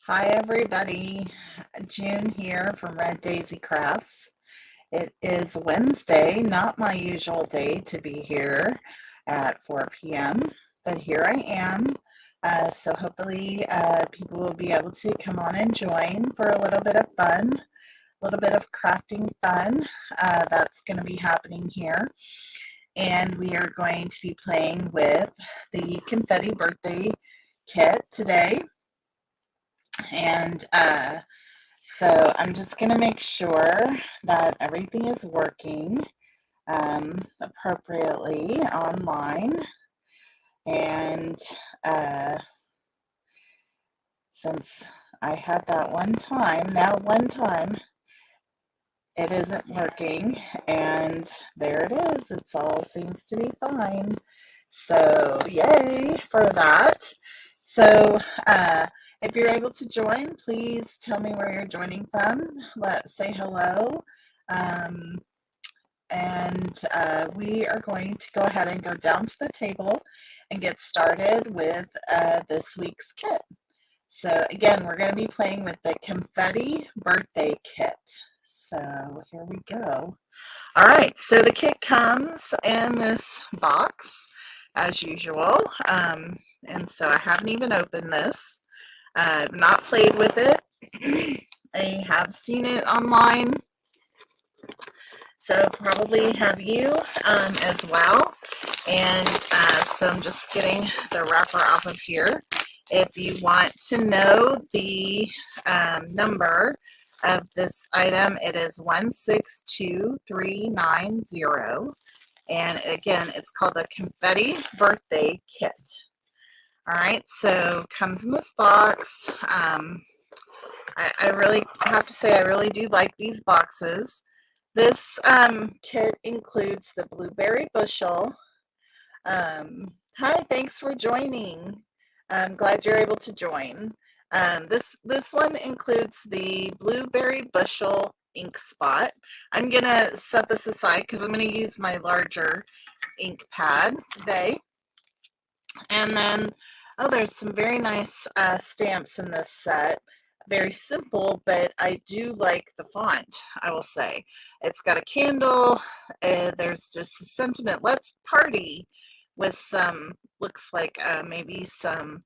Hi everybody, June here from Red Daisy Crafts. It is Wednesday, not my usual day to be here at 4 p.m., but here I am. So hopefully people will be able to come on and join for a little bit of fun, a little bit of crafting fun. That's going to be happening here. And we are going to be playing with the Confetti Birthday Kit today. And so I'm just going to make sure that everything is working appropriately online. And since I had that one time, it isn't working. And there it is. It all seems to be fine. So yay for that. So if you're able to join, please tell me where you're joining from. Let's say hello. And we are going to go ahead and go down to the table and get started with this week's kit. So again, we're going to be playing with the Confetti Birthday Kit. So here we go. All right, so the kit comes in this box as usual. And so I haven't even opened this. I've not played with it. I have seen it online. So probably have you as well. And so I'm just getting the wrapper off of here. If you want to know the number of this item, it is 162390. And again, it's called the Confetti Birthday Kit. All right, so comes in this box. I really have to say I really do like these boxes. This kit includes the blueberry bushel. Hi, thanks for joining. I'm glad you're able to join. This one includes the blueberry bushel ink spot. I'm gonna set this aside because I'm gonna use my larger ink pad today. And then, oh, there's some very nice stamps in this set. Very simple, but I do like the font, I will say. It's got a candle. There's just a sentiment, let's party, with some, looks like maybe some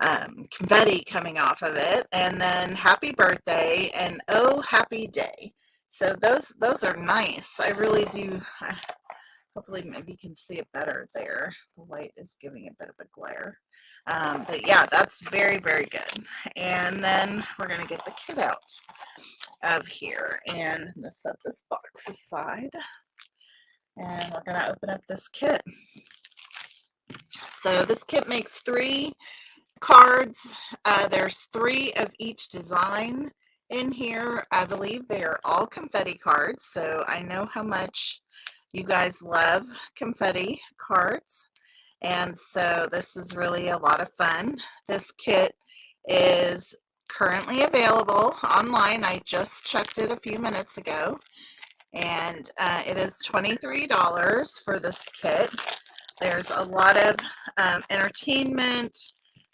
confetti coming off of it. And then happy birthday and oh, happy day. So those are nice. I really do. Hopefully maybe you can see it better there. The light is giving a bit of a glare. But yeah, that's very, very good. And then we're going to get the kit out of here. And I'm going to set this box aside. And we're going to open up this kit. So this kit makes 3 cards. There's 3 of each design in here. I believe they are all confetti cards. So I know how much you guys love confetti cards, and so this is really a lot of fun. This kit is currently available online. I just checked it a few minutes ago, and it is $23 for this kit. There's a lot of entertainment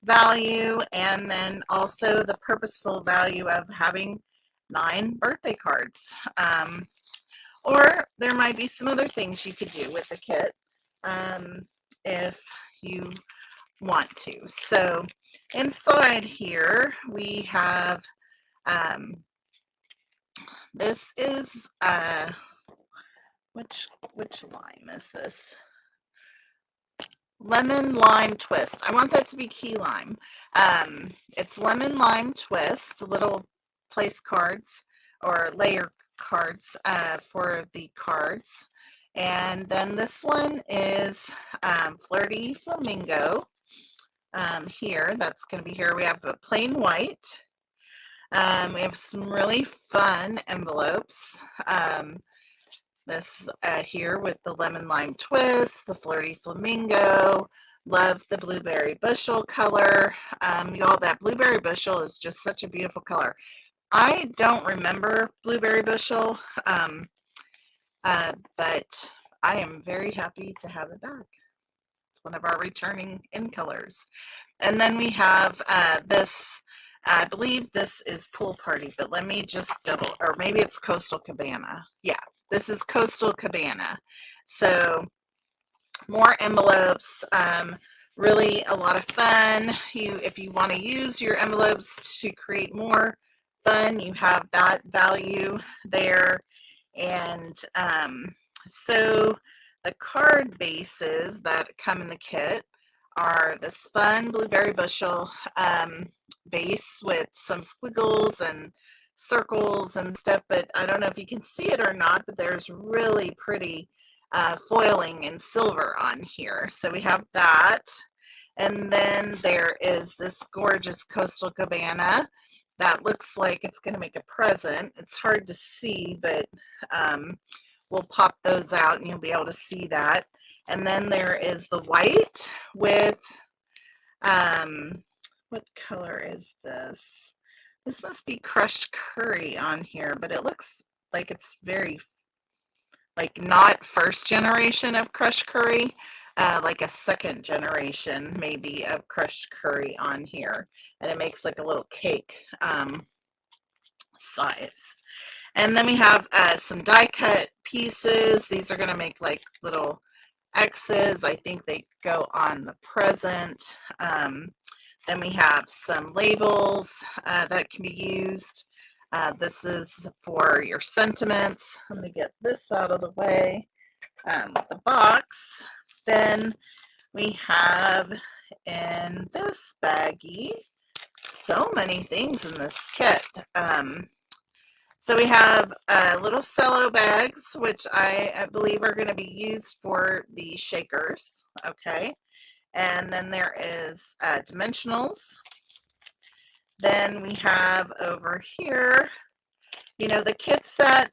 value, and then also the purposeful value of having 9 birthday cards. Or there might be some other things you could do with the kit if you want to. So inside here we have, this is, which lime is this? Lemon lime twist. I want that to be key lime. It's lemon lime twist, little place cards or layer cards for the cards. And then this one is Flirty Flamingo. Here, that's going to be here. We have a plain white. We have some really fun envelopes. This here with the lemon lime twist, the Flirty Flamingo. Love the blueberry bushel color. Y'all, that blueberry bushel is just such a beautiful color. I don't remember blueberry bushel, but I am very happy to have it back. It's one of our returning in colors. And then we have this I believe this is Pool Party, but let me just double, or maybe it's Coastal Cabana. Yeah, this is Coastal Cabana. So more envelopes, really a lot of fun. If you want to use your envelopes to create more fun, you have that value there. And so the card bases that come in the kit are this fun blueberry bushel base with some squiggles and circles and stuff, but I don't know if you can see it or not, but there's really pretty foiling in silver on here. So we have that. And then there is this gorgeous Coastal Cabana that looks like it's going to make a present. It's hard to see, but we'll pop those out and you'll be able to see that. And then there is the white with, what color is this? This must be crushed curry on here, but it looks like it's very, like, not first generation of crushed curry, like a second generation maybe of crushed curry on here. And it makes like a little cake size. And then we have some die cut pieces. These are going to make like little X's. I think they go on the present. Then we have some labels that can be used. This is for your sentiments. Let me get this out of the way. The box. Then we have in this baggie so many things in this kit. So we have little cello bags, which I believe are going to be used for the shakers. Okay. And then there is dimensionals. Then we have over here, you know, the kits that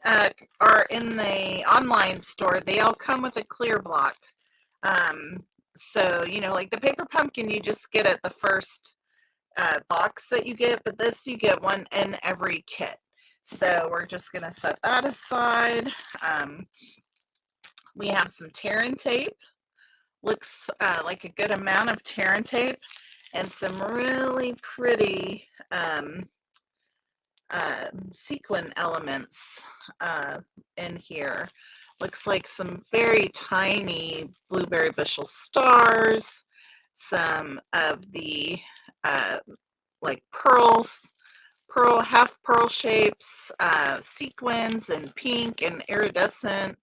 are in the online store, they all come with a clear block. So, you know, like the paper pumpkin, you just get at the first box that you get, but this you get one in every kit. So we're just going to set that aside. We have some tear and tape. Looks like a good amount of tear and tape, and some really pretty sequin elements in here. Looks like some very tiny blueberry bushel stars, some of the like half pearl shapes, sequins and pink and iridescent.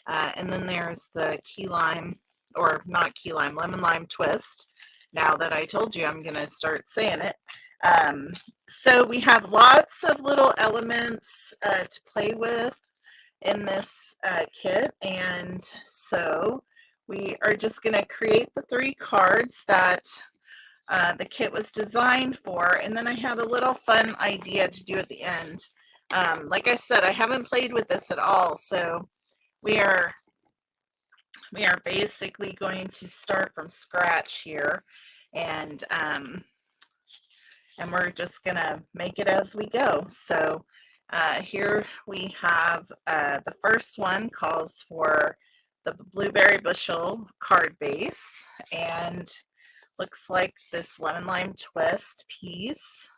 And then there's the key lime, or not key lime, lemon lime twist. Now that I told you, I'm going to start saying it. So we have lots of little elements to play with in this kit. And so we are just going to create the 3 cards that the kit was designed for. And then I have a little fun idea to do at the end. Like I said, I haven't played with this at all. So we are basically going to start from scratch here, and we're just gonna make it as we go. So here we have the first one calls for the blueberry bushel card base, and looks like this lemon lime twist piece,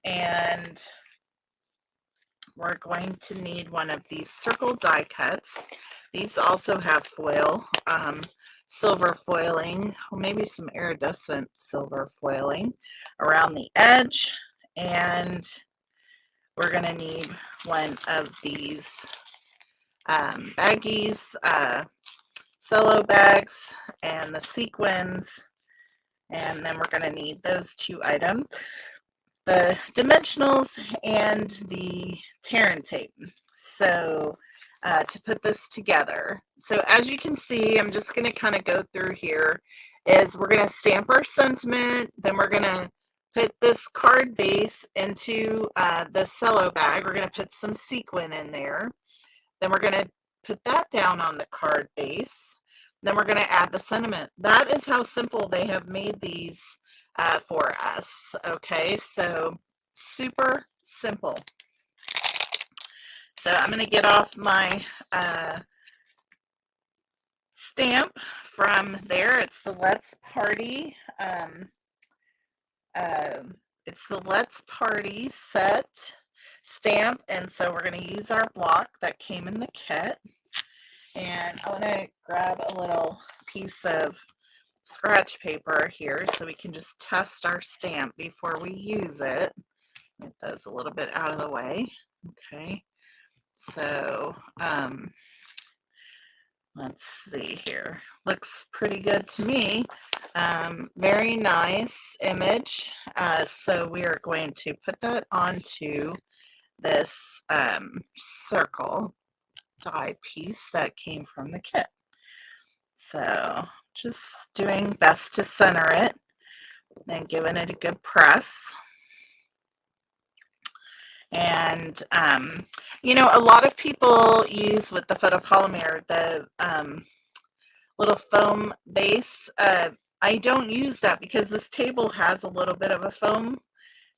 and we're going to need one of these circle die cuts. These also have foil, silver foiling, or maybe some iridescent silver foiling around the edge. And we're going to need one of these baggies, cello bags, and the sequins. And then we're going to need those 2 items, the dimensionals and the tear and tape. So to put this together. So as you can see, I'm just going to kind of go through here, is we're going to stamp our sentiment, then we're going to put this card base into the cello bag. We're going to put some sequin in there. Then we're going to put that down on the card base. Then we're going to add the sentiment. That is how simple they have made these for us. Okay, so super simple. So I'm going to get off my stamp from there. It's the Let's Party it's the Let's Party set stamp, and so we're going to use our block that came in the kit. And I want to grab a little piece of scratch paper here so we can just test our stamp before we use it. Get those a little bit out of the way. Okay, so let's see here. Looks pretty good to me. Very nice image. So we are going to put that onto this circle die piece that came from the kit. So just doing best to center it and giving it a good press. And you know, a lot of people use with the photopolymer the little foam base. I don't use that because this table has a little bit of a foam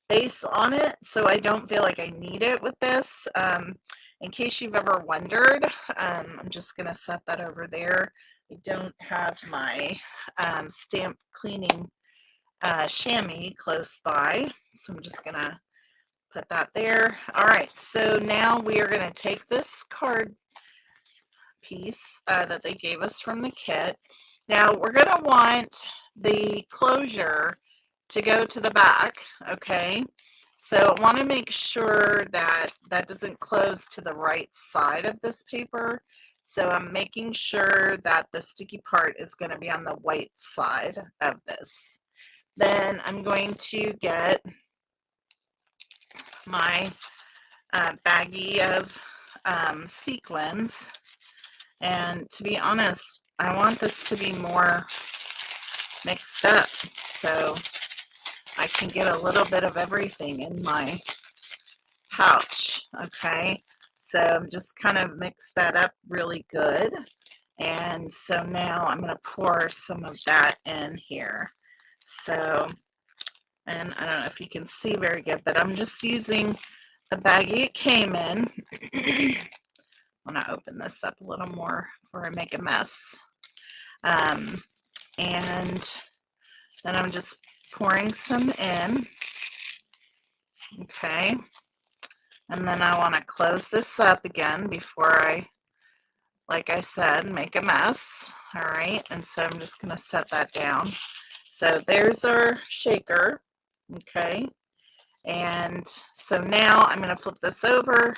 base on it, so I don't feel like I need it with this. In case you've ever wondered, I'm just going to set that over there. I don't have my stamp cleaning chamois close by, so I'm just going to put that there. All right, so now we are going to take this card piece that they gave us from the kit. Now we're going to want the closure to go to the back, okay? So I want to make sure that that doesn't close to the right side of this paper. So I'm making sure that the sticky part is going to be on the white side of this. Then I'm going to get my baggie of sequins. And to be honest, I want this to be more mixed up so I can get a little bit of everything in my pouch, okay? So I'm just kind of mix that up really good. And so now I'm going to pour some of that in here. So, and I don't know if you can see very good, but I'm just using the baggie it came in. I'm going to open this up a little more before I make a mess. And then I'm just pouring some in. Okay. And then I want to close this up again before I, like I said, make a mess. All right. And so I'm just going to set that down. So there's our shaker. Okay. And so now I'm going to flip this over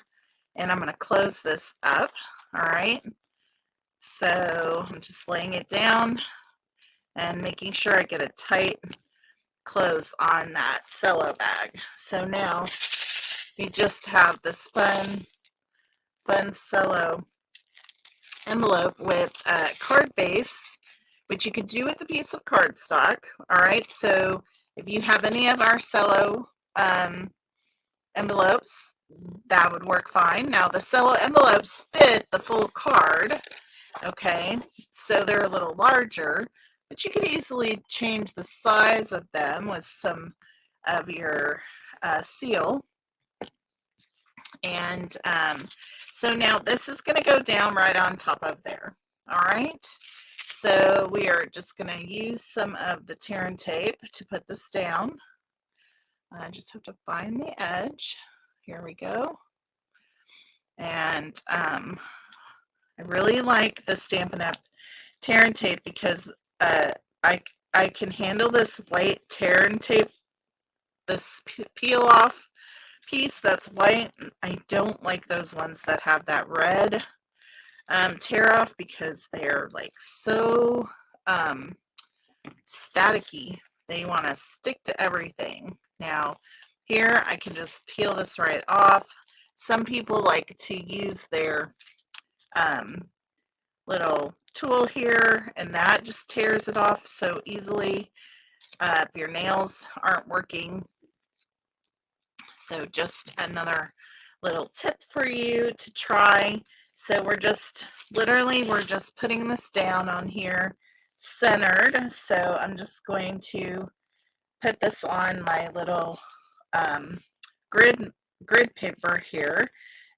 and I'm going to close this up. All right. So I'm just laying it down and making sure I get a tight close on that cello bag. So now you just have this fun cello envelope with a card base, which you could do with a piece of cardstock. All right. So if you have any of our cello envelopes, that would work fine. Now the cello envelopes fit the full card. Okay, so they're a little larger, but you could easily change the size of them with some of your seal. And so now this is going to go down right on top of there. All right, so we are just going to use some of the tear and tape to put this down. I just have to find the edge. Here we go. And I really like the Stampin' Up! Tear and tape because I can handle this white tear and tape, this peel off piece that's white. I don't like those ones that have that red tear off because they're like so staticky. They want to stick to everything. Now here I can just peel this right off. Some people like to use their little tool here and that just tears it off so easily if your nails aren't working. So just another little tip for you to try. So we're just putting this down on here centered. So I'm just going to put this on my little grid paper here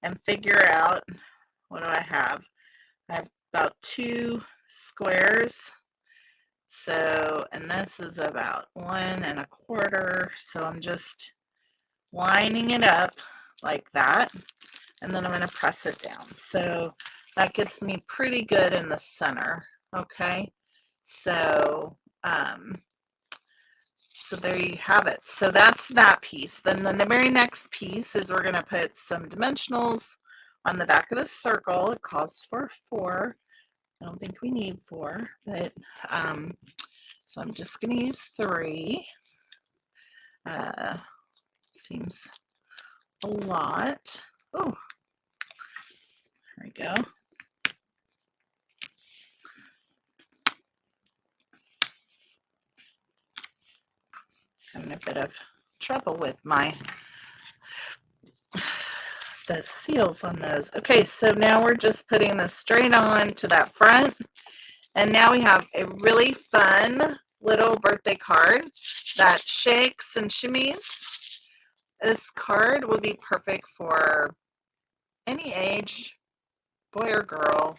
and figure out, what do I have? I have about 2 squares. So, and this is about 1 1/4. So I'm just lining it up like that. And then I'm going to press it down. So that gets me pretty good in the center. Okay. So, so there you have it. So that's that piece. Then the very next piece is we're going to put some dimensionals on the back of the circle. It calls for 4. I don't think we need 4, but so I'm just going to use 3. Seems a lot. Oh, there we go. Having a bit of trouble with the seals on those. Okay, so now we're just putting this straight on to that front. And now we have a really fun little birthday card that shakes and shimmies. This card would be perfect for any age, boy or girl,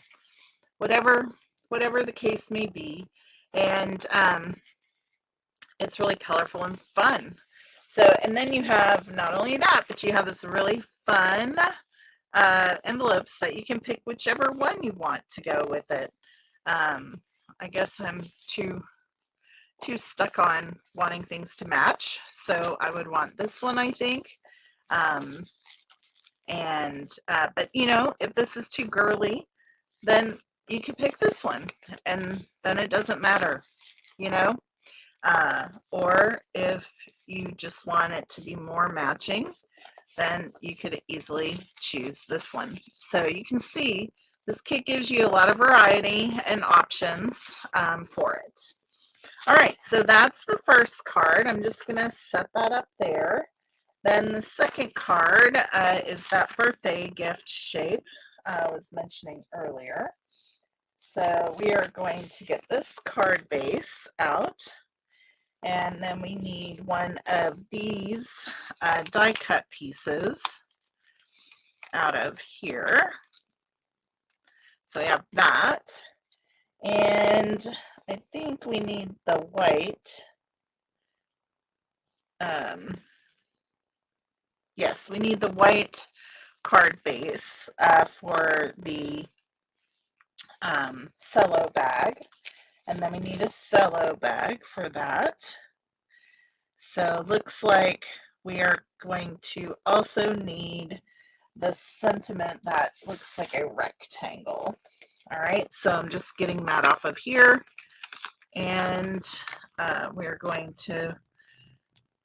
whatever the case may be. And it's really colorful and fun. So, and then you have not only that, but you have this really fun envelopes that you can pick whichever one you want to go with it. I guess I'm too stuck on wanting things to match, so I would want this one, I think. But you know, if this is too girly, then you could pick this one, and then it doesn't matter, you know. Or if you just want it to be more matching, then you could easily choose this one. So you can see this kit gives you a lot of variety and options for it. All right, so that's the first card. I'm just going to set that up there. Then the second card is that birthday gift shape I was mentioning earlier. So we are going to get this card base out. And then we need one of these die cut pieces out of here. So we have that. And I think we need the white. Yes, we need the white card base for the cello bag. And then we need a cello bag for that. So looks like we are going to also need the sentiment that looks like a rectangle. All right, so I'm just getting that off of here, and we're going to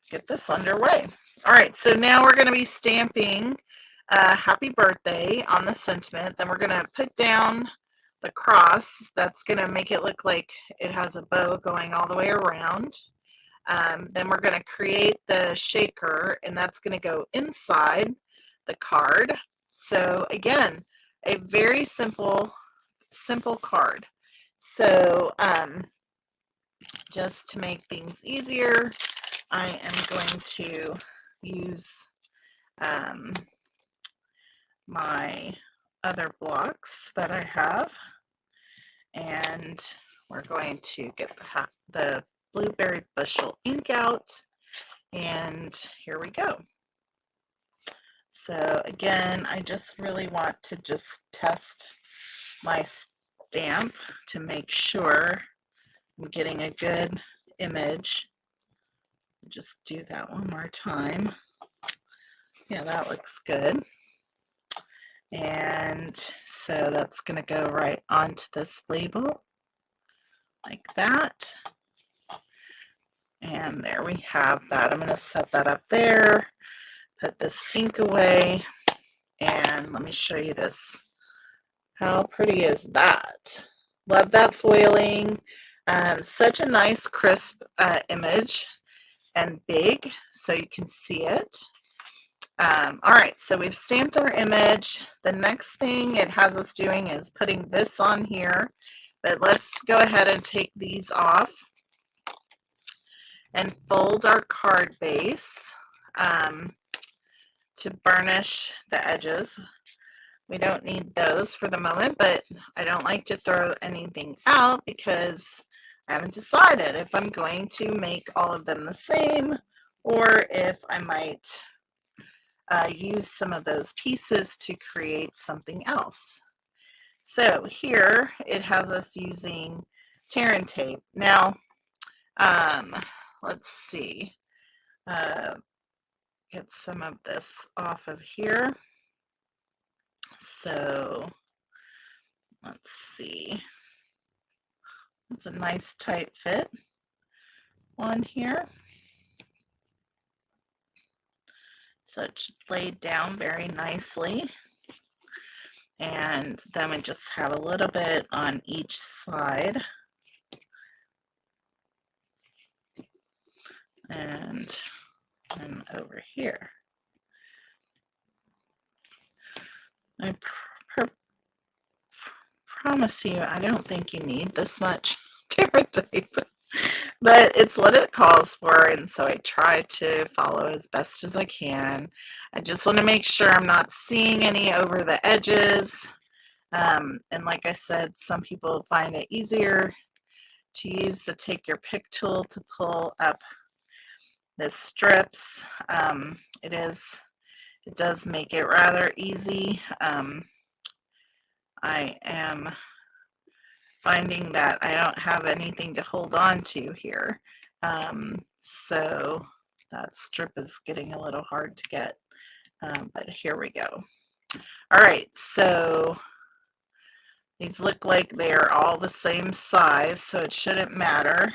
get this underway. All right, so now we're going to be stamping happy birthday on the sentiment. Then we're going to put down the cross. That's going to make it look like it has a bow going all the way around. Then we're going to create the shaker, and that's going to go inside the card. So again, a very simple card. So just to make things easier, I am going to use my other blocks that I have, and we're going to get the blueberry bushel ink out, and here we go. So again, I just really want to just test my stamp to make sure I'm getting a good image. Just do that one more time. Yeah, that looks good. And so that's going to go right onto this label like that. And there we have that. I'm going to set that up there, put this ink away, and let me show you this. How pretty is that? Love that foiling. Such a nice crisp image and big, so you can see it. All right, so we've stamped our image. The next thing it has us doing is putting this on here, but let's go ahead and take these off and fold our card base to burnish the edges. We don't need those for the moment, but I don't like to throw anything out because I haven't decided if I'm going to make all of them the same or if I might use some of those pieces to create something else. So here it has us using tear and tape. Now, let's see, get some of this off of here. So let's see, it's a nice tight fit on here. So it's laid down very nicely. And then we just have a little bit on each side. And over here. I promise you, I don't think you need this much tear tape, but it's what it calls for, and so I try to follow as best as I can. I just want to make sure I'm not seeing any over the edges, and like I said, some people find it easier to use the take your pick tool to pull up the strips. It does make it rather easy. I am finding that I don't have anything to hold on to here. So that strip is getting a little hard to get, but here we go. All right, so these look like they're all the same size, so it shouldn't matter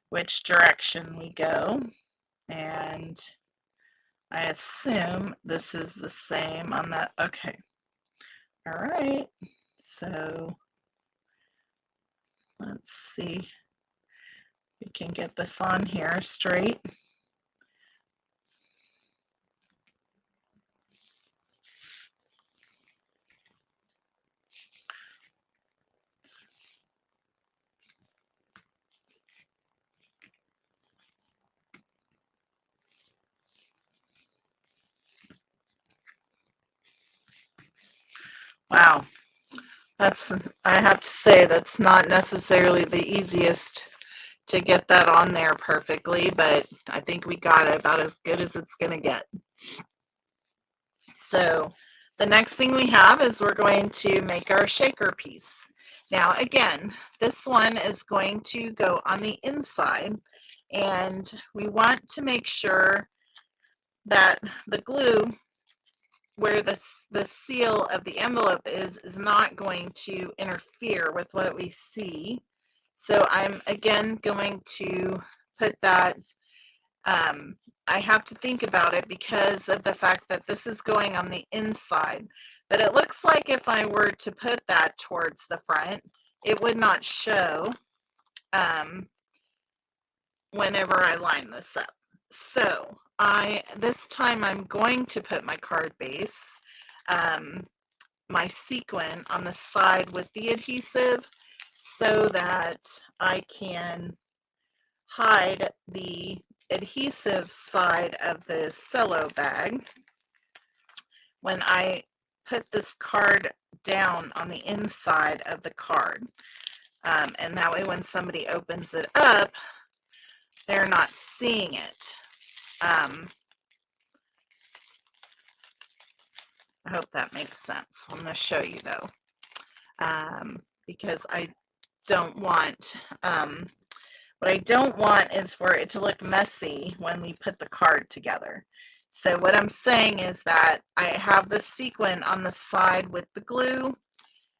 which direction we go. And I assume this is the same on that. Okay. All right. So let's see if we can get this on here straight. Wow. I have to say, that's not necessarily the easiest to get that on there perfectly, but I think we got it about as good as it's going to get. So the next thing we have is we're going to make our shaker piece. Now again, this one is going to go on the inside, and we want to make sure that the glue where the seal of the envelope is not going to interfere with what we see. So I'm again going to put that, I have to think about it because of the fact that this is going on the inside, but it looks like if I were to put that towards the front, it would not show whenever I line this up. So this time I'm going to put my card base, my sequin on the side with the adhesive so that I can hide the adhesive side of the cello bag when I put this card down on the inside of the card. And that way when somebody opens it up, they're not seeing it. I hope that makes sense. I'm going to show you though, because I don't want, what I don't want is for it to look messy when we put the card together. So what I'm saying is that I have the sequin on the side with the glue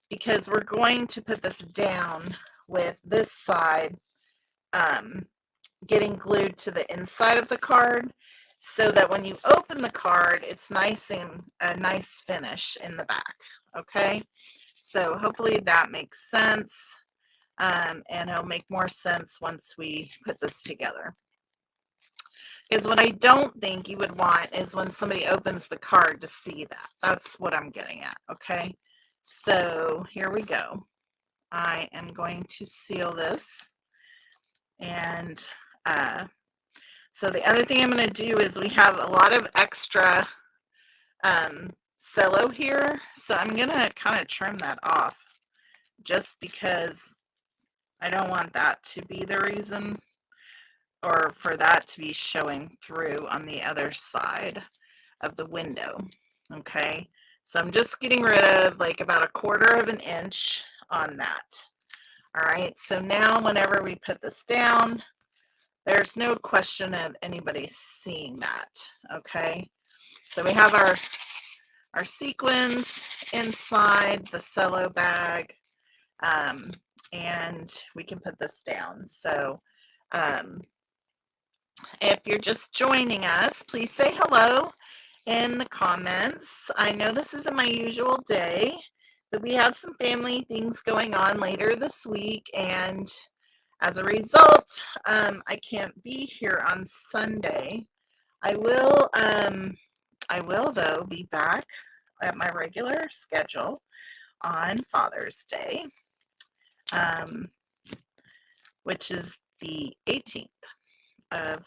because we're going to put this down with this side getting glued to the inside of the card, so that when you open the card, it's nice and a nice finish in the back. Okay, so hopefully that makes sense, and it'll make more sense once we put this together. Because what I don't think you would want is when somebody opens the card to see that. That's what I'm getting at. Okay, so here we go. I am going to seal this, and so the other thing I'm going to do is we have a lot of extra cello here, so I'm going to kind of trim that off just because I don't want that to be the reason, or for that to be showing through on the other side of the window. Okay, so I'm just getting rid of like about 1/4 of an inch on that. All right, so now whenever we put this down, there's no question of anybody seeing that. Okay, so we have our sequins inside the cello bag, and we can put this down. So if you're just joining us, please say hello in the comments. I know this isn't my usual day, but we have some family things going on later this week, and as a result, I can't be here on Sunday. I will though be back at my regular schedule on Father's Day, which is the 18th of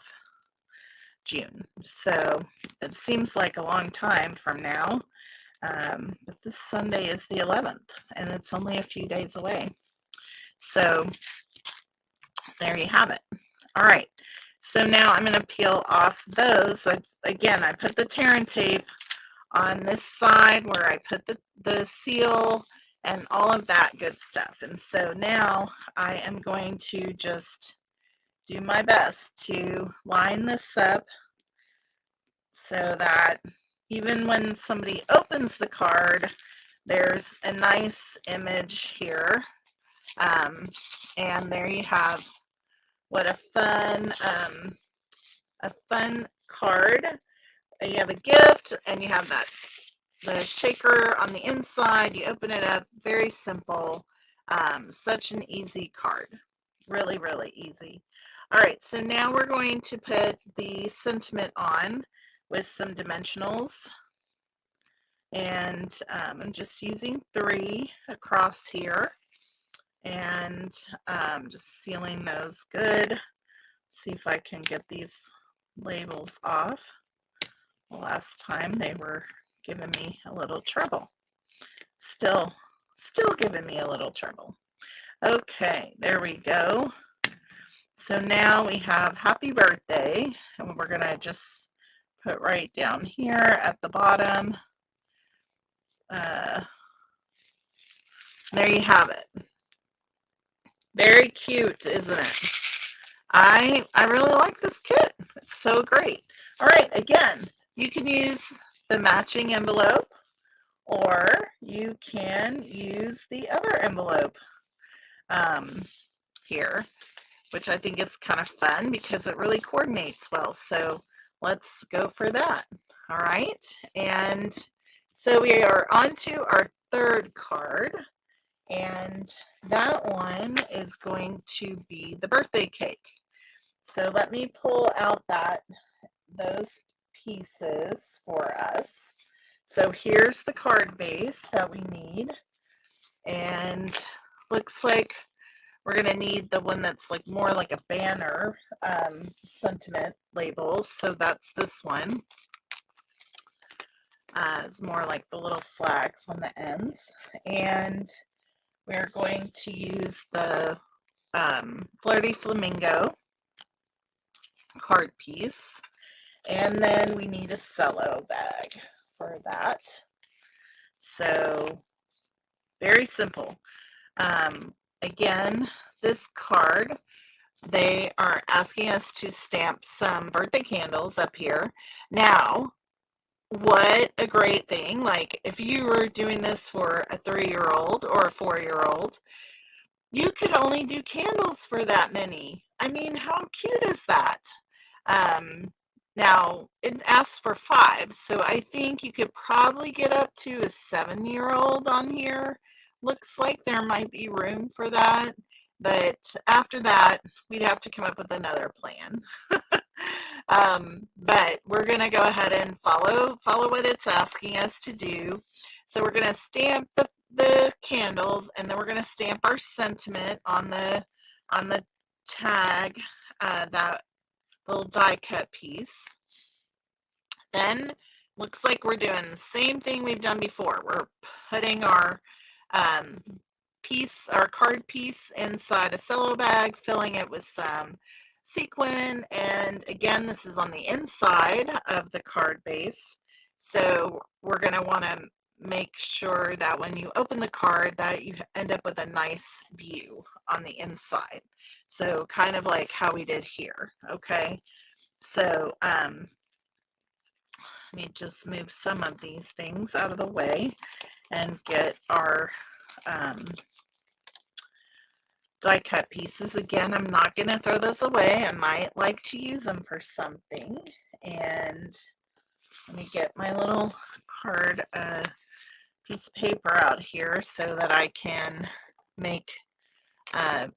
June. So it seems like a long time from now, but this Sunday is the 11th, and it's only a few days away. So there you have it. All right, so now I'm going to peel off those. So again, I put the tear and tape on this side where I put the seal and all of that good stuff. And so now I am going to just do my best to line this up so that even when somebody opens the card, there's a nice image here. And there you have what a fun card. You have a gift, and you have the shaker on the inside. You open it up, very simple. Such an easy card. Really, really easy. All right, so now we're going to put the sentiment on with some dimensionals. And I'm just using 3 across here. And just sealing those good. See if I can get these labels off. Last time they were giving me a little trouble. Still giving me a little trouble. Okay, there we go. So now we have happy birthday, and we're going to just put right down here at the bottom. There you have it. Very cute, isn't it? I really like this kit. It's so great. All right, again, you can use the matching envelope, or you can use the other envelope here, which I think is kind of fun because it really coordinates well. So let's go for that. All right, and so we are on to our 3rd card, and that one is going to be the birthday cake. So let me pull out those pieces for us. So here's the card base that we need, and looks like we're going to need the one that's like more like a banner sentiment label. So that's this one. It's more like the little flags on the ends, and we're going to use the Flirty Flamingo card piece, and then we need a cello bag for that. So very simple. Again, this card, they are asking us to stamp some birthday candles up here. Now, what a great thing. Like, if you were doing this for a 3-year-old or a 4-year-old, you could only do candles for that many. I mean, how cute is that? Now, it asks for 5, so I think you could probably get up to a 7-year-old on here. Looks like there might be room for that, but after that, we'd have to come up with another plan. But we're going to go ahead and follow what it's asking us to do. So we're going to stamp the candles, and then we're going to stamp our sentiment on the tag, that little die cut piece. Then looks like we're doing the same thing we've done before. We're putting our piece or card piece inside a cello bag, filling it with some sequin. And again, this is on the inside of the card base. So we're going to want to make sure that when you open the card that you end up with a nice view on the inside. So kind of like how we did here. Okay. So let me just move some of these things out of the way and get our die cut pieces. Again, I'm not going to throw those away. I might like to use them for something. And let me get my little card piece of paper out here so that I can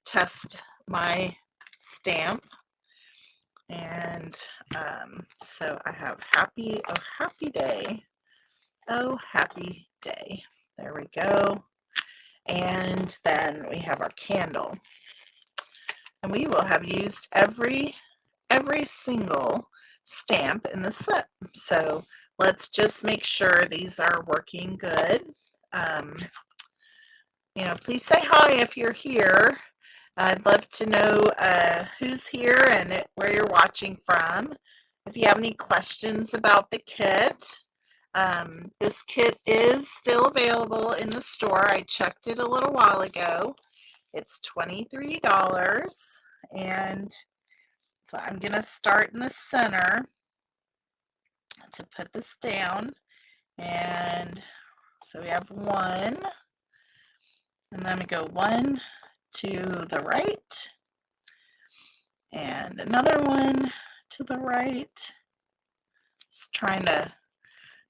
test my stamp. And so I have happy, oh happy day, oh happy day. There we go. And then we have our candle. And we will have used every single stamp in the set. So let's just make sure these are working good. You know, please say hi if you're here. I'd love to know who's here and where you're watching from. If you have any questions about the kit, this kit is still available in the store. I checked it a little while ago. It's $23, and so I'm going to start in the center to put this down. And so we have one, and then we go one to the right, and another one to the right. Just trying to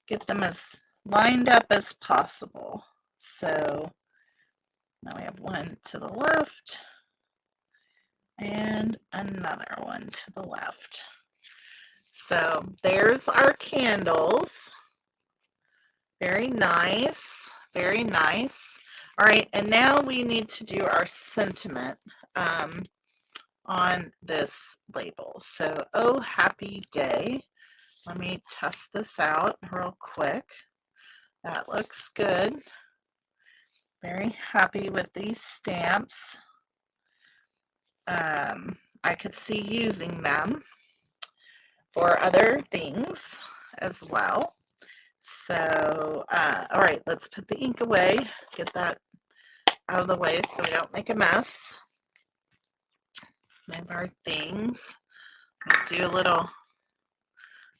get them as lined up as possible. So now we have one to the left and another one to the left. So there's our candles. Very nice, very nice. All right, and now we need to do our sentiment on this label. So, oh, happy day. Let me test this out real quick. That looks good. Very happy with these stamps. I could see using them for other things as well. So, all right, let's put the ink away, get that out of the way so we don't make a mess. Move our things. Do a little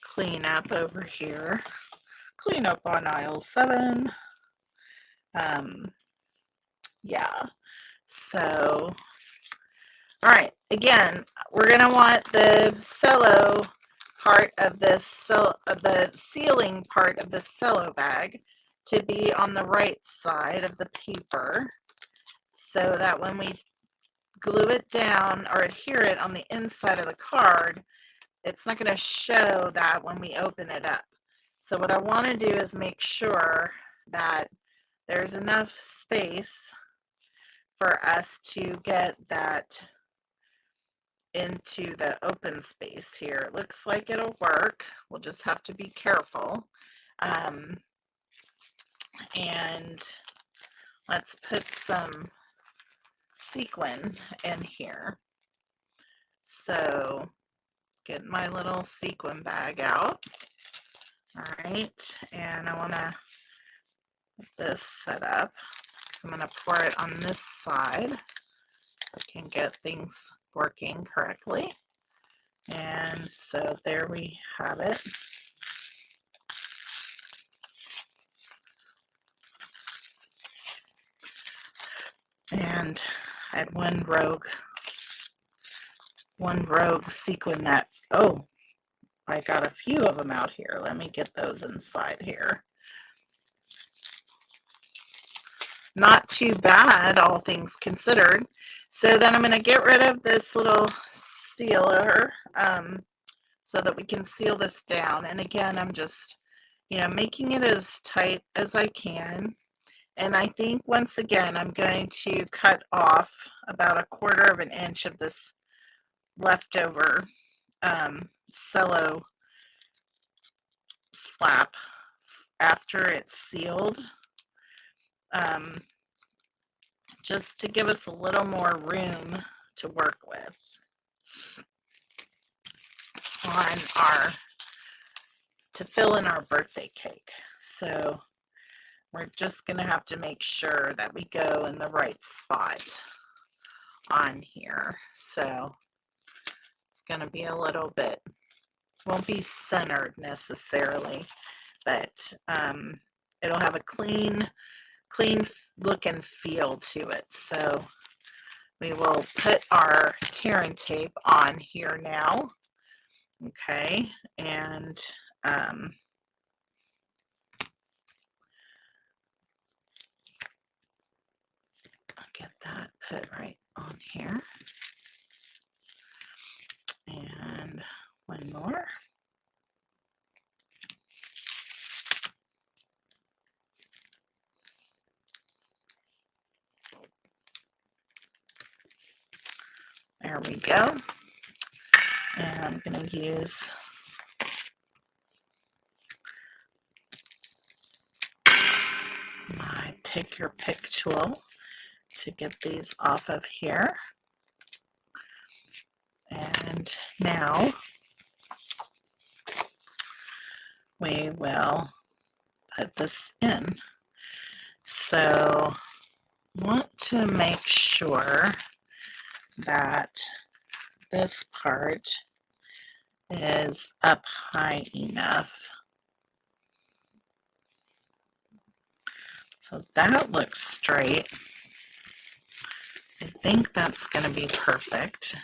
cleanup over here. Clean up on aisle 7. Yeah, so, all right, again, we're going to want the cello part of this, the sealing part of the cello bag to be on the right side of the paper so that when we glue it down or adhere it on the inside of the card, it's not going to show that when we open it up. So what I want to do is make sure that there's enough space for us to get that into the open space here. It looks like it'll work. We'll just have to be careful. And let's put some sequin in here. So get my little sequin bag out. All right, and I want to get this set up. So I'm going to pour it on this side so I can get things working correctly. And so there we have it. And I had one rogue sequin that, oh, I got a few of them out here. Let me get those inside here. Not too bad, all things considered. So then I'm going to get rid of this little sealer so that we can seal this down. And again, I'm just, making it as tight as I can. And I think once again, I'm going to cut off about 1/4 of an inch of this leftover cello flap after it's sealed, just to give us a little more room to work with to fill in our birthday cake. So we're just going to have to make sure that we go in the right spot on here. So it's going to be a little bit, won't be centered necessarily, but it'll have a clean look and feel to it. So we will put our tear and tape on here now. Okay, and I'll get that put right on here. And one more. There we go. And I'm going to use my take your pick tool to get these off of here. And now we will put this in. So want to make sure that this part is up high enough. So that looks straight. I think that's going to be perfect.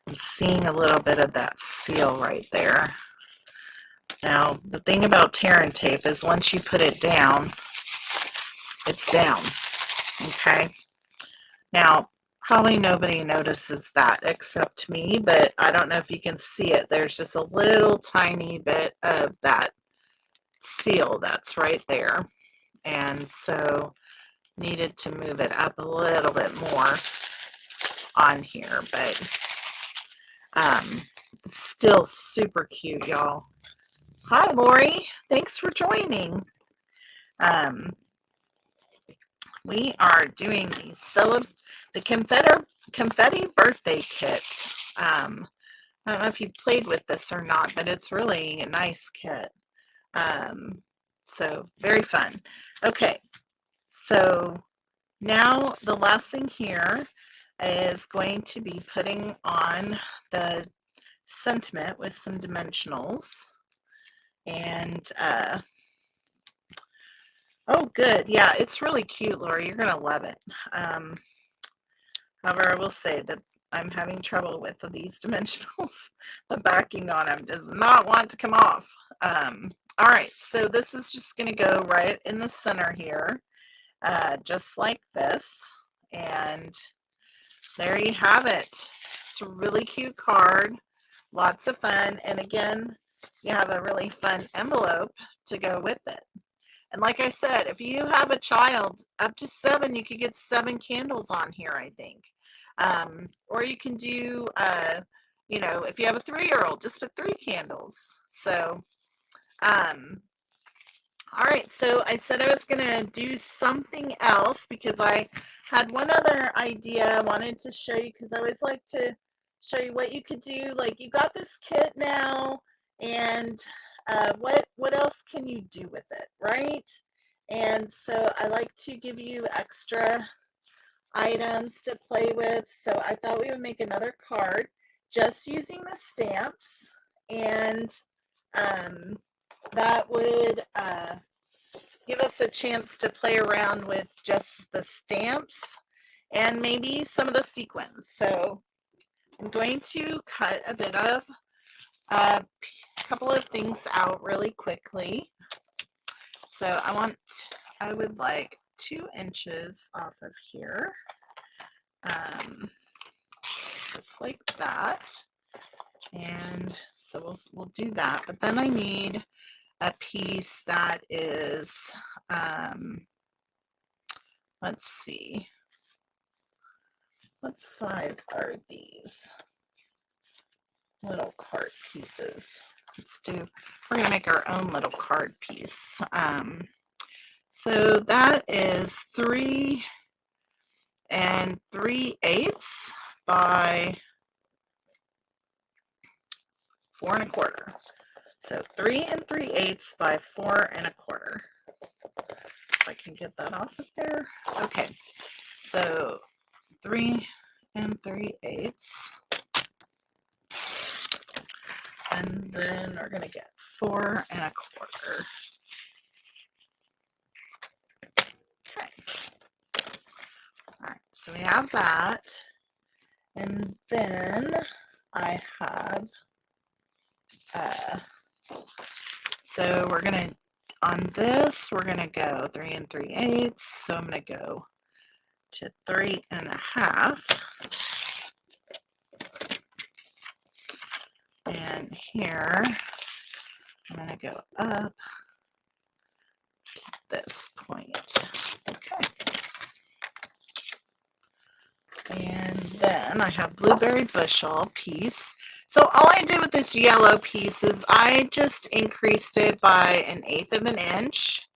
I'm seeing a little bit of that seal right there. Now, the thing about tear and tape is once you put it down, it's down. Okay? Now, probably nobody notices that except me, but I don't know if you can see it. There's just a little tiny bit of that seal that's right there. And so needed to move it up a little bit more on here, but it's still super cute, y'all. Hi, Lori. Thanks for joining. We are doing the Confetti Birthday Kit. I don't know if you played with this or not, but it's really a nice kit. So very fun. Okay, so now the last thing here is going to be putting on the sentiment with some dimensionals. And oh, good. Yeah, it's really cute, Lori. You're going to love it. However, I will say that I'm having trouble with these dimensionals. The backing on them does not want to come off. All right, so this is just going to go right in the center here, just like this. And there you have it. It's a really cute card. Lots of fun. And again, you have a really fun envelope to go with it. And like I said, if you have a child up to 7, you could get 7 candles on here, I think. Or you can do, you know, if you have a 3-year-old, just put 3 candles. So, all right. So I said I was going to do something else because I had one other idea I wanted to show you, because I always like to show you what you could do. Like, you got this kit now, and what else can you do with it, right? And so I like to give you extra items to play with. So I thought we would make another card just using the stamps, and that would give us a chance to play around with just the stamps and maybe some of the sequins. So I'm going to cut a bit of a couple of things out really quickly. So I would like 2 inches off of here, just like that. And so we'll do that. But then I need a piece that is, let's see, what size are these little card pieces? We're going to make our own little card piece. So that is 3 3/8 by 4 1/4. So 3 3/8 by 4 1/4. If I can get that off of there. Okay, so 3 3/8. And then we're going to get 4 1/4. Okay. All right, so we have that. And then I have, so we're going to, on this, we're going to go 3 3/8. So I'm going to go to 3 1/2. And here, I'm going to go up to this point. Okay. And then I have blueberry bushel piece. So all I did with this yellow piece is I just increased it by 1/8 of an inch,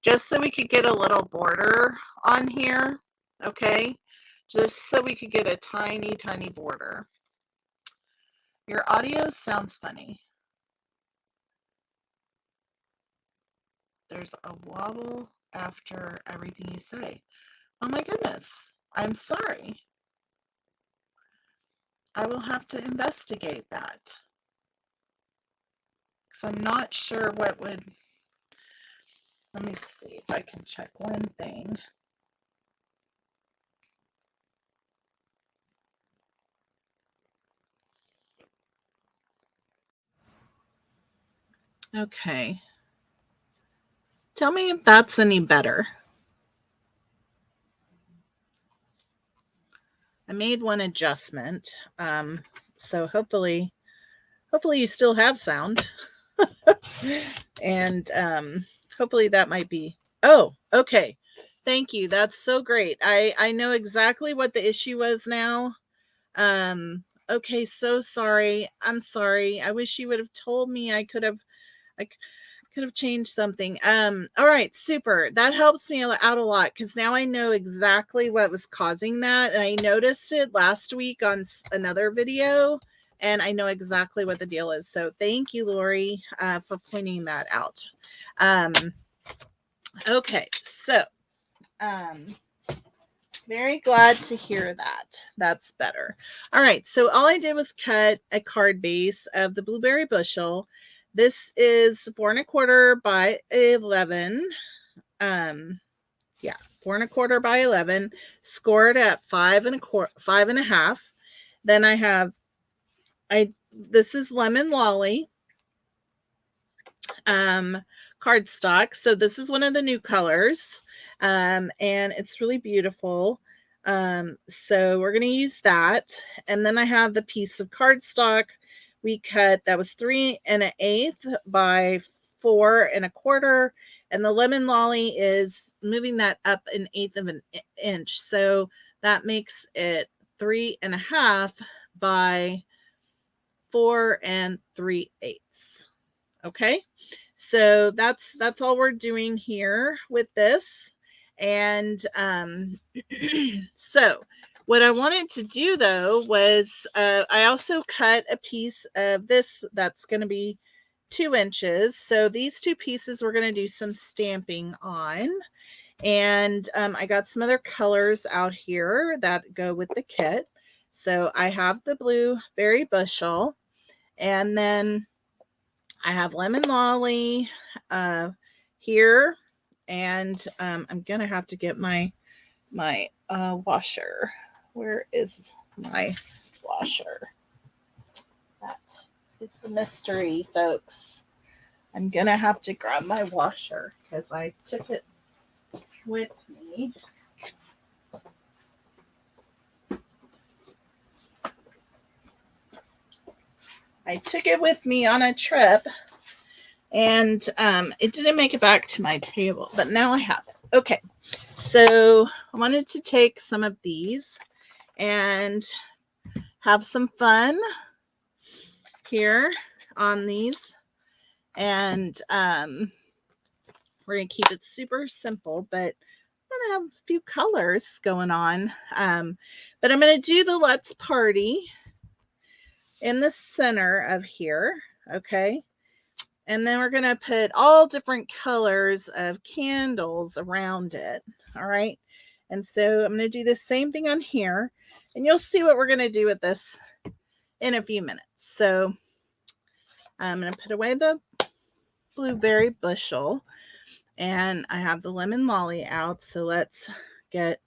just so we could get a little border on here. Okay. Just so we could get a tiny, tiny border. Your audio sounds funny. There's a wobble after everything you say. Oh my goodness. I'm sorry. I will have to investigate that. Because I'm not sure what would... Let me see if I can check one thing. Okay. Tell me if that's any better. I made one adjustment. So hopefully you still have sound. And hopefully that might be... Oh, okay. Thank you. That's so great. I know exactly what the issue was now. Okay, so sorry. I'm sorry. I wish you would have told me. I could have changed something. All right, super. That helps me out a lot because now I know exactly what was causing that. And I noticed it last week on another video, and I know exactly what the deal is. So thank you, Lori, for pointing that out. Okay, so very glad to hear that. That's better. All right, so all I did was cut a card base of the blueberry bushel. This is 4 1/4 by 11. Yeah, 4 1/4 by 11. Scored at 5 1/2. Then I have, this is lemon lolly cardstock. So this is one of the new colors, and it's really beautiful. So we're going to use that. And then I have the piece of cardstock we cut that was 3 1/8 by 4 1/4. And the lemon lolly is moving that up 1/8 of an inch. So that makes it 3 1/2 by 4 3/8. Okay. So that's all we're doing here with this. And so what I wanted to do though was I also cut a piece of this that's going to be 2 inches. So these two pieces we're going to do some stamping on. And I got some other colors out here that go with the kit. So I have the blueberry bushel, and then I have lemon lolly here, and I'm gonna have to get my washer. Where is my washer? That is the mystery, folks. I'm gonna have to grab my washer because I took it with me. I took it with me on a trip, and it didn't make it back to my table, but now I have it. Okay, so I wanted to take some of these and have some fun here on these. And we're going to keep it super simple, but I'm going to have a few colors going on. But I'm going to do the Let's Party in the center of here. Okay. And then we're going to put all different colors of candles around it. All right. And so I'm going to do the same thing on here. And you'll see what we're going to do with this in a few minutes. So I'm going to put away the blueberry bushel. And I have the lemon lolly out. So let's get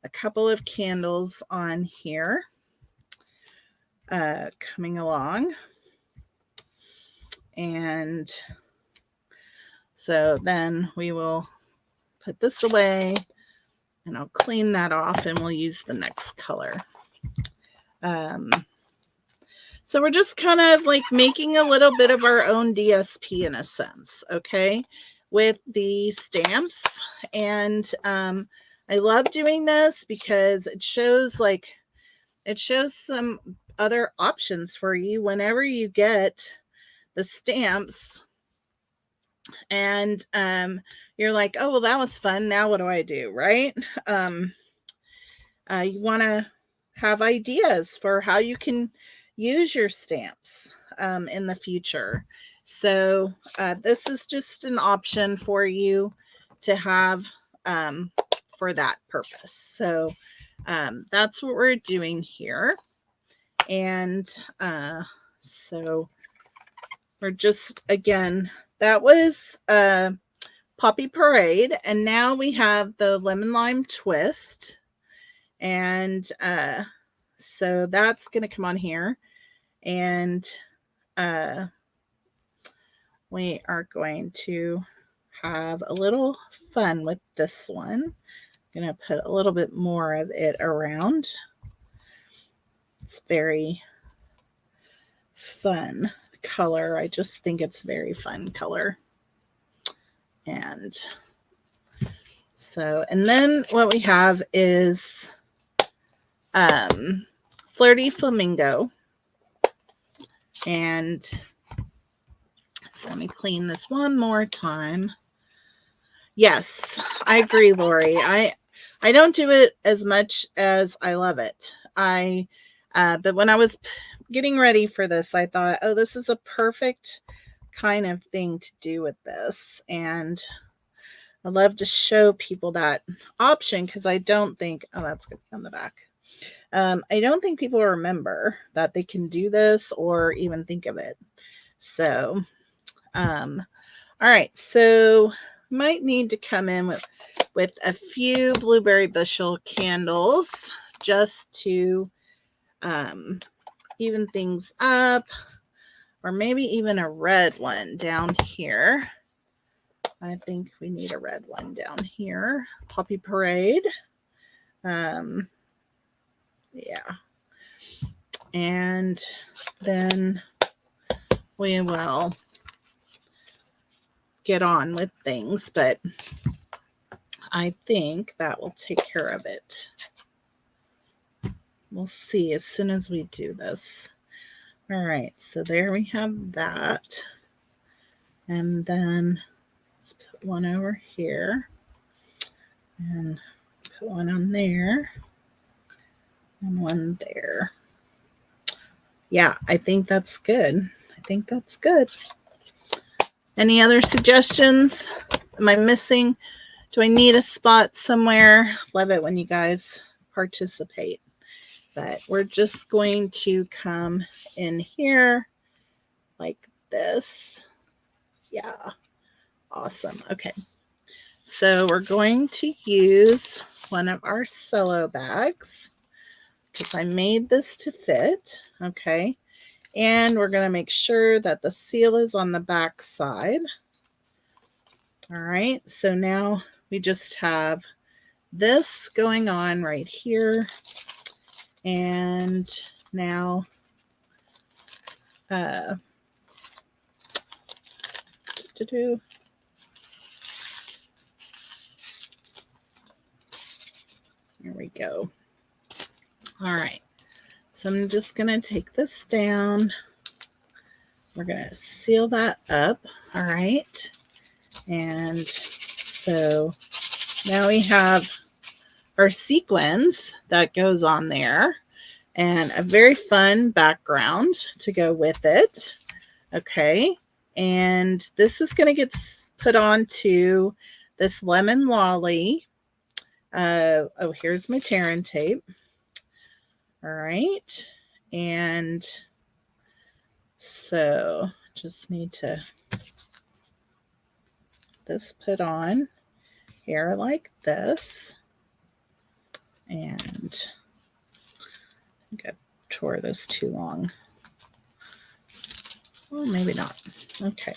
a couple of candles on here coming along. And so then we will put this away and I'll clean that off and we'll use the next color. So we're just kind of like making a little bit of our own DSP in a sense, okay, with the stamps. And I love doing this because it shows some other options for you whenever you get the stamps and you're like, oh, well, that was fun. Now what do I do? Right? You want to have ideas for how you can use your stamps in the future. So this is just an option for you to have for that purpose. So that's what we're doing here. And so we're just, again, that was Poppy Parade. And now we have the Lemon Lime Twist. And so that's going to come on here. And we are going to have a little fun with this one. I'm going to put a little bit more of it around. It's very fun color. I just think it's very fun color. And so, and then what we have is Flirty Flamingo. And so let me clean this one more time. Yes, I agree, Lori. I don't do it as much as I love it. But when I was getting ready for this, I thought, oh, this is a perfect kind of thing to do with this. And I love to show people that option because I don't think, oh, that's going to be on the back. I don't think people remember that they can do this or even think of it. So, all right. So might need to come in with a few blueberry bushel candles just to even things up, or maybe even a red one down here. I think we need a red one down here. Poppy Parade. Yeah. And then we will get on with things, but I think that will take care of it. We'll see as soon as we do this. All right, so there we have that. And then let's put one over here and put one on there and one there. Yeah, I think that's good. I think that's good. Any other suggestions? Am I missing? Do I need a spot somewhere? Love it when you guys participate. But we're just going to come in here like this. Yeah, awesome. Okay, so we're going to use one of our cello bags because I made this to fit. Okay, and we're going to make sure that the seal is on the back side. All right, so now we just have this going on right here. And now here we go. All right, so I'm just going to take this down. We're going to seal that up. All right, and So now we have our sequins that goes on there and a very fun background to go with it. Okay. And this is going to get put onto this lemon lolly. Oh, here's my tearing tape. All right. And so just need to this put on here like this. And I think I tore this too long. Well, maybe not. Okay.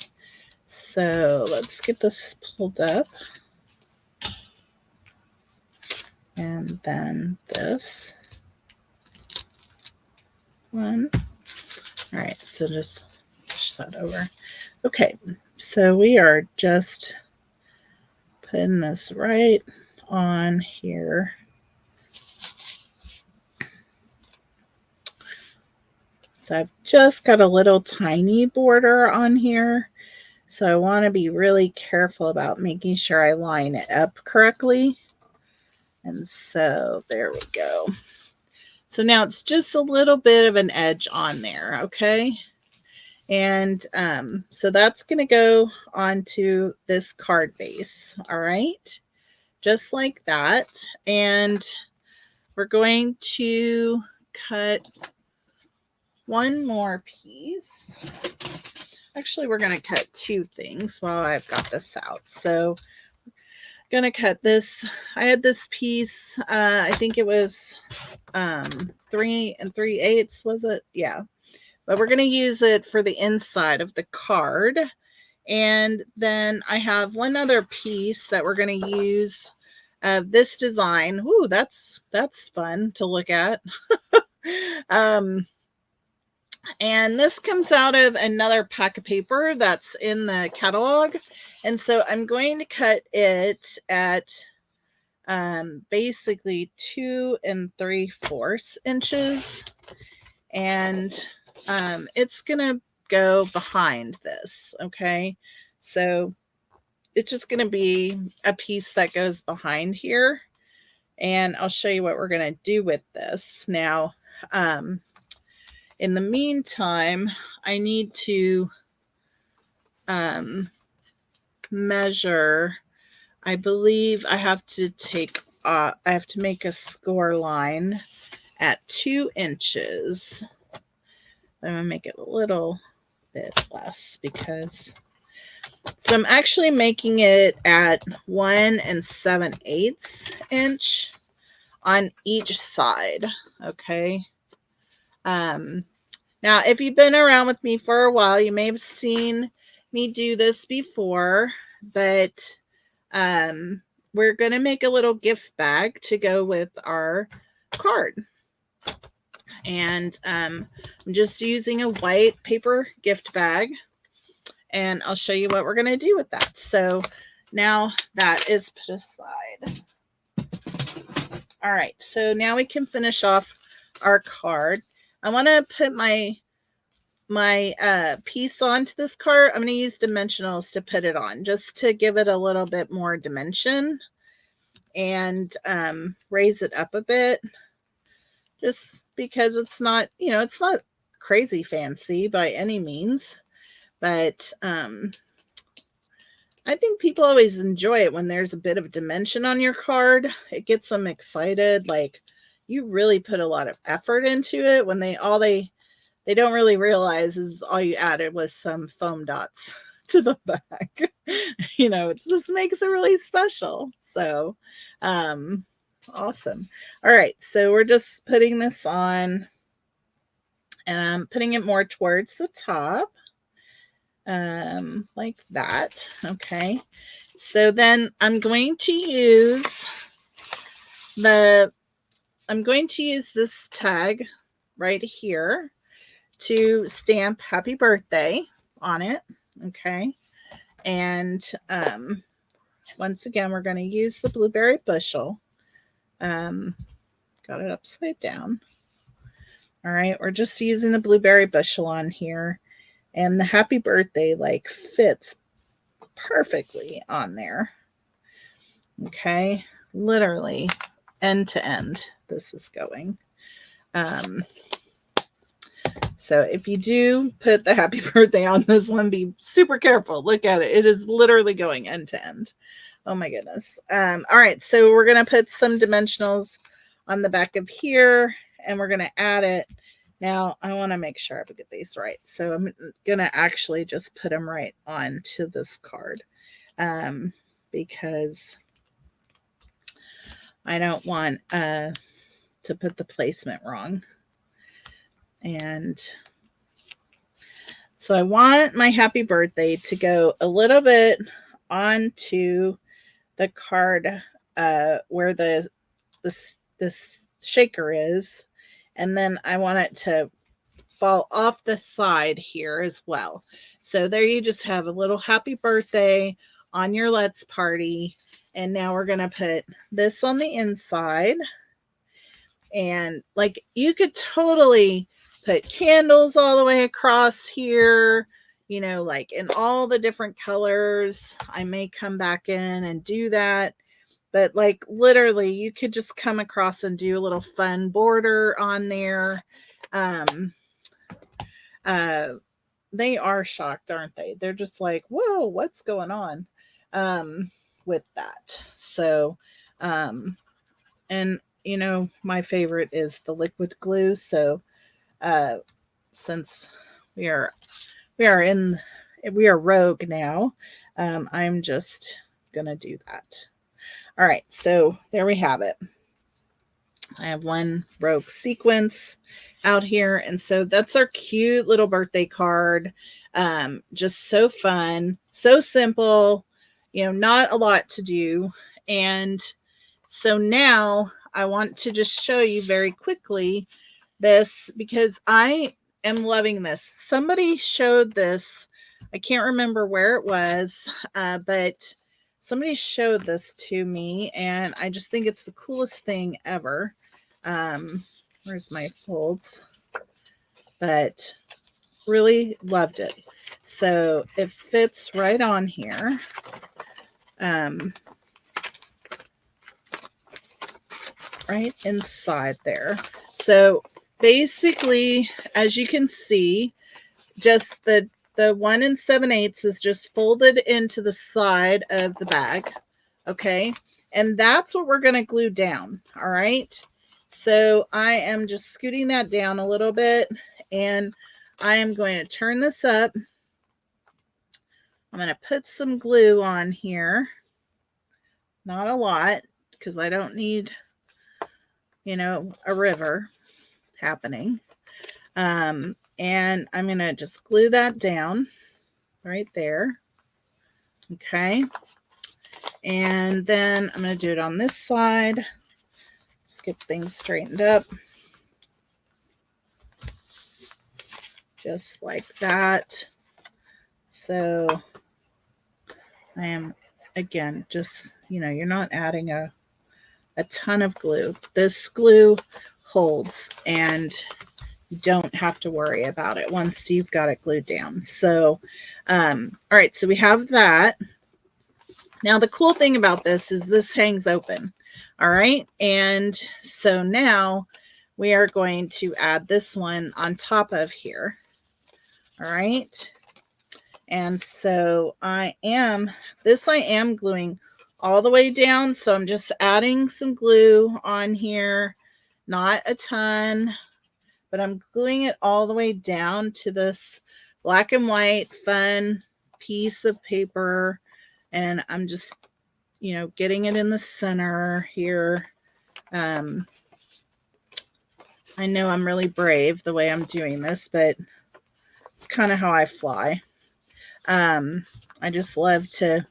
So let's get this pulled up. And then this one. All right, so just push that over. Okay, so we are just putting this right on here. So I've just got a little tiny border on here. So I want to be really careful about making sure I line it up correctly. And so there we go. So now it's just a little bit of an edge on there, okay? And so that's going to go onto this card base, all right? Just like that. And we're going to cut one more piece. Actually, we're going to cut two things while I've got this out. So I'm going to cut this. I had this piece, I think it was 3 3/8, was it? Yeah. But we're going to use it for the inside of the card. And then I have one other piece that we're going to use of this design. Ooh, that's fun to look at. And this comes out of another pack of paper that's in the catalog. And so I'm going to cut it at basically 2 3/4 inches. And it's going to go behind this. Okay. So it's just going to be a piece that goes behind here. And I'll show you what we're going to do with this. Now, in the meantime, I need to measure. I believe I have to make a score line at 2 inches. I'm going to make it a little bit less because so I'm actually making it at 1 7/8 inch on each side. Okay. Now, if you've been around with me for a while, you may have seen me do this before, but we're going to make a little gift bag to go with our card. And I'm just using a white paper gift bag, and I'll show you what we're going to do with that. So now that is put aside. All right, so now we can finish off our card. I want to put my piece onto this card. I'm going to use dimensionals to put it on, just to give it a little bit more dimension and raise it up a bit, just because it's not, it's not crazy fancy by any means, but I think people always enjoy it when there's a bit of dimension on your card. It gets them excited, like you really put a lot of effort into it, when they don't really realize is all you added was some foam dots to the back. It just makes it really special. So awesome. All right, so we're just putting this on, and I'm putting it more towards the top, like that. Okay, so then I'm going to use this tag right here to stamp happy birthday on it. Okay, and once again, we're going to use the blueberry bushel. Got it upside down. All right, we're just using the blueberry bushel on here, and the happy birthday fits perfectly on there. Okay, literally end to end this is going. So if you do put the happy birthday on this one, be super careful. Look at it. It is literally going end to end. Oh my goodness. All right, so we're going to put some dimensionals on the back of here, and we're going to add it. Now, I want to make sure I get these right. So I'm going to actually just put them right onto this card because I don't want to put the placement wrong. And so I want my happy birthday to go a little bit onto the card where the shaker is, and then I want it to fall off the side here as well. So there you just have a little happy birthday on your Let's Party. And now we're going to put this on the inside. And like you could totally put candles all the way across here, you know, like in all the different colors. I may come back in and do that. But like literally you could just come across and do a little fun border on there. They are shocked, aren't they? They're just like, whoa, what's going on with that? So, and you know, my favorite is the liquid glue. So, since we are rogue now, I'm just gonna do that. All right, so there we have it. I have one rogue sequence out here, and so that's our cute little birthday card. Just so fun, so simple, you know, not a lot to do. And so now I want to just show you very quickly this because I am loving this. Somebody showed this. I can't remember where it was, but somebody showed this to me, and I just think it's the coolest thing ever. Where's my folds? But really loved it. So it fits right on here. Right inside there. So basically, as you can see, just the 1 7/8 is just folded into the side of the bag. Okay. And that's what we're going to glue down. All right. So I am just scooting that down a little bit, and I am going to turn this up. I'm going to put some glue on here. Not a lot, because I don't need, you know, a river happening. And I'm going to just glue that down right there. Okay. And then I'm going to do it on this side. Just get things straightened up. Just like that. So I am, again, just, you know, you're not adding a ton of glue. This glue holds, and you don't have to worry about it once you've got it glued down. So, all right, so we have that. Now, the cool thing about this is this hangs open. All right. And so now we are going to add this one on top of here. All right. And so I am gluing all the way down. So I'm just adding some glue on here, not a ton, but I'm gluing it all the way down to this black and white fun piece of paper. And I'm just, you know, getting it in the center here. I know I'm really brave the way I'm doing this, but it's kind of how I fly. I just love to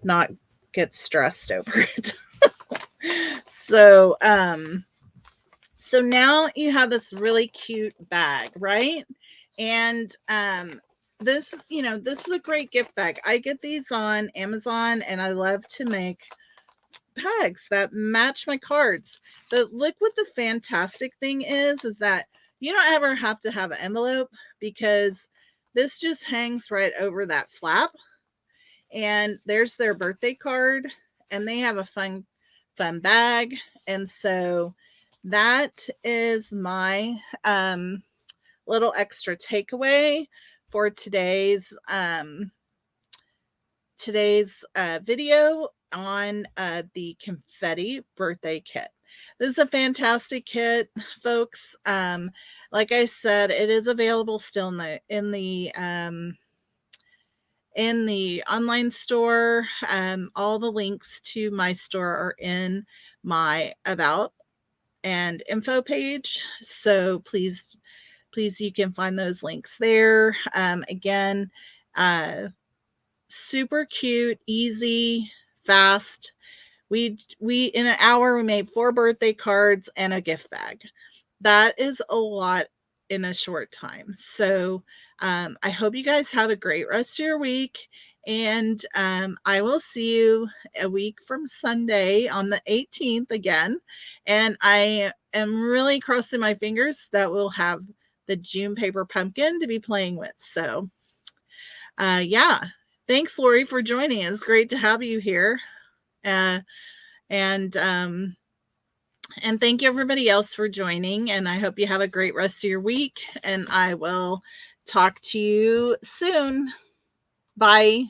not get stressed over it. So, so now you have this really cute bag, right? And, this, you know, this is a great gift bag. I get these on Amazon, and I love to make bags that match my cards. But look what the fantastic thing is that you don't ever have to have an envelope, because this just hangs right over that flap. And there's their birthday card. and they have a fun bag. And so that is my little extra takeaway for today's video on the Confetti Birthday Kit. This is a fantastic kit, folks. Like I said, it is available still in the online store. All the links to my store are in my about and info page. So please, you can find those links there. Again, super cute, easy, fast. We in an hour we made 4 birthday cards and a gift bag. That is a lot in a short time. So I hope you guys have a great rest of your week. And I will see you a week from Sunday on the 18th again. And I am really crossing my fingers that we'll have the June paper pumpkin to be playing with. So yeah, thanks, Lori, for joining. It's great to have you here. And thank you everybody else for joining, and I hope you have a great rest of your week, and I will talk to you soon. Bye.